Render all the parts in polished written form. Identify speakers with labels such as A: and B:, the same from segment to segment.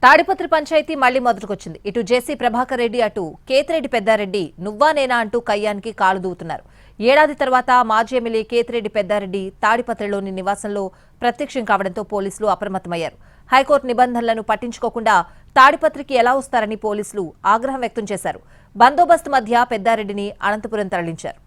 A: తాడిపత్రి పంచాయతీ మళ్లీ మొదలుకొచ్చింది. ఇటు జేసీ ప్రభాకర్ రెడ్డి, అటు కేతిరెడ్డి పెద్దారెడ్డి నువ్వా నేనా అంటూ కయ్యానికి కాలు దూవుతున్నారు. ఏడాది తర్వాత మాజీ ఎమ్మెల్యే కేతిరెడ్డి పెద్దారెడ్డి తాడిపత్రిలోని నివాసంలో ప్రత్యక్షం కావడంతో పోలీసులు అప్రమత్తమయ్యారు. హైకోర్టు నిబంధనలను పట్టించుకోకుండా తాడిపత్రికి ఎలా వస్తారని పోలీసులు ఆగ్రహం వ్యక్తం చేశారు. బందోబస్తు మధ్య పెద్దారెడ్డిని అనంతపురం తరలించారు.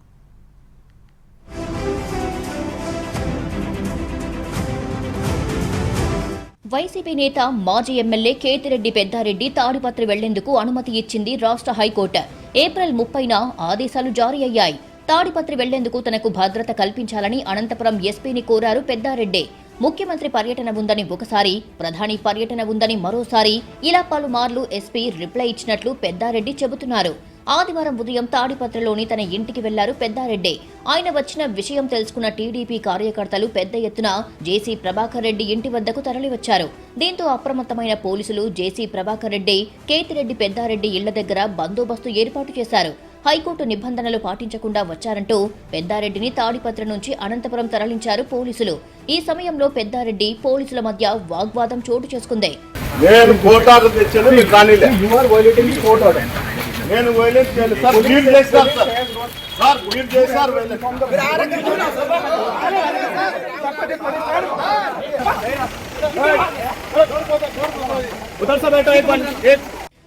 B: వైసీపీ నేత మాజీ ఎమ్మెల్యే కేతిరెడ్డి పెద్దారెడ్డి తాడిపత్రి వెళ్లేందుకు అనుమతి ఇచ్చింది రాష్ట్ర హైకోర్టు. ఏప్రిల్ 30న ఆదేశాలు జారీ అయ్యాయి. తాడిపత్రి వెళ్లేందుకు తనకు భద్రత కల్పించాలని అనంతపురం ఎస్పీని కోరారు పెద్దారెడ్డి. ముఖ్యమంత్రి పర్యటన ఉందని ఒకసారి, ప్రధాని పర్యటన ఉందని మరోసారి, ఇలా పలుమార్లు ఎస్పీ రిప్లై ఇచ్చినట్లు పెద్దారెడ్డి చెబుతున్నారు. ఆదివారం ఉదయం తాడిపత్రిలోని తన ఇంటికి వెళ్లారు పెద్దారెడ్డి. ఆయన వచ్చిన విషయం తెలుసుకున్న టీడీపీ కార్యకర్తలు పెద్ద ఎత్తున జేసీ ప్రభాకర్ రెడ్డి ఇంటి వద్దకు తరలివచ్చారు. దీంతో అప్రమత్తమైన పోలీసులు జేసీ ప్రభాకర్ రెడ్డి, కేతిరెడ్డి పెద్దారెడ్డి ఇళ్ల దగ్గర బందోబస్తు ఏర్పాటు చేశారు. హైకోర్టు నిబంధనలు పాటించకుండా వచ్చారంటూ పెద్దారెడ్డిని తాడిపత్రి నుంచి అనంతపురం తరలించారు పోలీసులు. ఈ సమయంలో పెద్దారెడ్డి, పోలీసుల మధ్య వాగ్వాదం చోటు చేసుకుంది.
C: నేను వైలేట్ చేయలేదు సార్, మీరు చేశారు సార్, మీరు చేశారు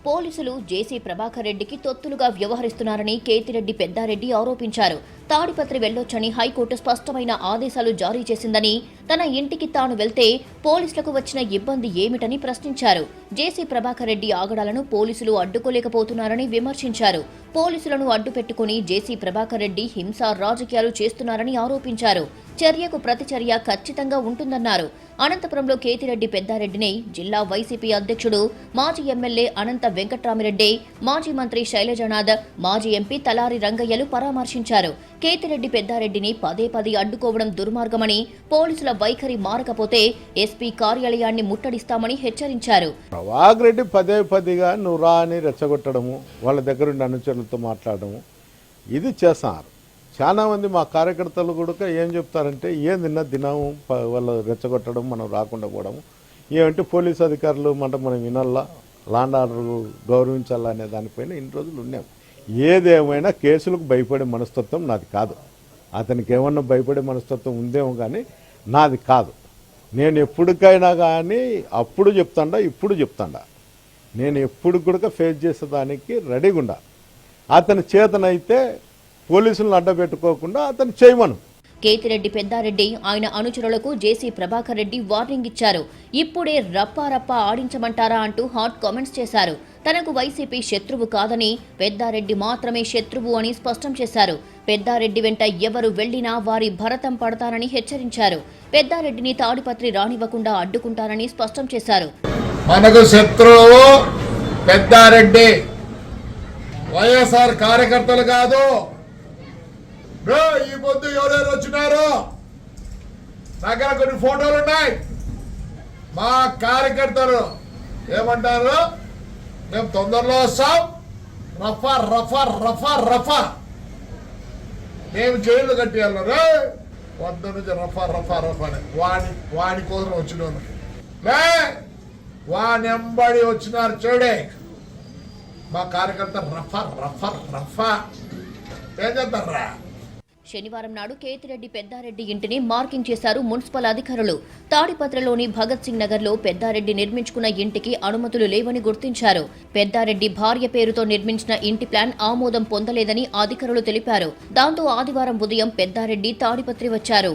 B: పోలీసులు జేసీ ప్రభాకర్ రెడ్డికి తొత్తులుగా వ్యవహరిస్తున్నారని కేతిరెడ్డి పెద్దారెడ్డి ఆరోపించారు. తాడిపత్రి వెళ్లొచ్చని హైకోర్టు స్పష్టమైన ఆదేశాలు జారీ చేసిందని, తన ఇంటికి తాను వెళ్తే పోలీసులకు వచ్చిన ఇబ్బంది ఏమిటని ప్రశ్నించారు. జేసీ ప్రభాకర్ రెడ్డి ఆగడాలను పోలీసులు అడ్డుకోలేకపోతున్నారని విమర్శించారు. పోలీసులను అడ్డుపెట్టుకుని జేసీ ప్రభాకర్ రెడ్డి హింసా రాజకీయాలు చేస్తున్నారని ఆరోపించారు. చర్యకు ప్రతిచర్య ఖచ్చితంగా ఉంటుందన్నారు. అనంతపురంలో కేతిరెడ్డి పెద్దారెడ్డిని జిల్లా వైసీపీ అధ్యక్షుడు, మాజీ ఎమ్మెల్యే అనంత వెంకట్రామిరెడ్డి, మాజీ మంత్రి శైలజనాథ్, మాజీ ఎంపీ తలారి రంగయ్యలు పరామర్శించారు. కేతిరెడ్డి పెద్దారెడ్డిని పదే అడ్డుకోవడం దుర్మార్గమని, పోలీసుల వైఖరి మారకపోతే ఎస్పీ కార్యాలయాన్ని ముట్టడిస్తామని హెచ్చరించారు.
C: వాగ్రెడ్డి పదేగా నువ్వు రా అని రెచ్చగొట్టడము, వాళ్ళ దగ్గరుండి అనుచరులతో మాట్లాడము, ఇది చేస్తున్నారు. చాలా మంది మా కార్యకర్తలు కూడా ఏం చెప్తారంటే, ఏం దినము వాళ్ళు రెచ్చగొట్టడం, మనం రాకుండా పోవడము, ఏమంటే పోలీసు అధికారులు మనం వినాలా, లాండ్ ఆర్డర్ గౌరవించాలా అనే దానిపైన ఇన్ని రోజులు ఉన్నాం. ఏదేమైనా కేసులకు భయపడే మనస్తత్వం నాది కాదు. అతనికి ఏమన్నా భయపడే మనస్తత్వం ఉందేమో కానీ నాది కాదు. నేను ఎప్పటికైనా కానీ అప్పుడు చెప్తాడా, ఇప్పుడు చెప్తాడా, నేను ఎప్పుడు కూడా ఫేస్ చేసేదానికి రెడీగా ఉండా. అతని చేతనైతే పోలీసులను అడ్డపెట్టుకోకుండా అతను చేయమను.
B: కేతిరెడ్డి పెద్దారెడ్డి, ఆయన అనుచరులకు జేసీ ప్రభాకర్ రెడ్డి వార్నింగ్ ఇచ్చారు. ఇప్పుడే రప్పా ఆడించమంటారా అంటూ హాట్ కామెంట్స్ చేశారు. తనకు వైసీపీ శత్రువు కాదని, పెద్దారెడ్డి మాత్రమే శత్రువు అని స్పష్టం చేశారు. పెద్దారెడ్డి వెంట ఎవరు వెళ్లినా వారి భరతం పడతానని హెచ్చరించారు. పెద్దారెడ్డిని తాడిపత్రి రానివ్వకుండా అడ్డుకుంటారని స్పష్టం చేశారు.
D: మనకు శత్రువు పెద్దారెడ్డి, వైఎస్ఆర్ కార్యకర్తలు కాదు. ఈ పొద్దు ఎవరెవరు వచ్చినారు, దగ్గర కొన్ని ఫోటోలు ఉన్నాయి. మా కార్యకర్తలు ఏమంటారు, మేము తొందరలో వస్తాం, రఫా రఫా రఫా రఫా, మేము జైలు కట్టేయాలి, వద్ద నుంచి రఫా రఫా రఫా అని వాడి కోసం వచ్చిన వానెంబడి వచ్చినారు. చూడే మా కార్యకర్త రఫా రఫా రఫా ఏం చేస్తారా.
B: శనివారం నాడు కేతిరెడ్డి పెద్దారెడ్డి ఇంటిని మార్కింగ్ చేశారు మున్సిపల్ అధికారులు. తాడిపత్రిలోని భగత్ సింగ్ నగర్లో పెద్దారెడ్డి నిర్మించుకున్న ఇంటికి అనుమతులు లేవని గుర్తించారు. పెద్దారెడ్డి భార్య పేరుతో నిర్మించిన ఇంటి ప్లాన్ ఆమోదం పొందలేదని అధికారులు తెలిపారు. దాంతో ఆదివారం ఉదయం పెద్దారెడ్డి తాడిపత్రి వచ్చారు.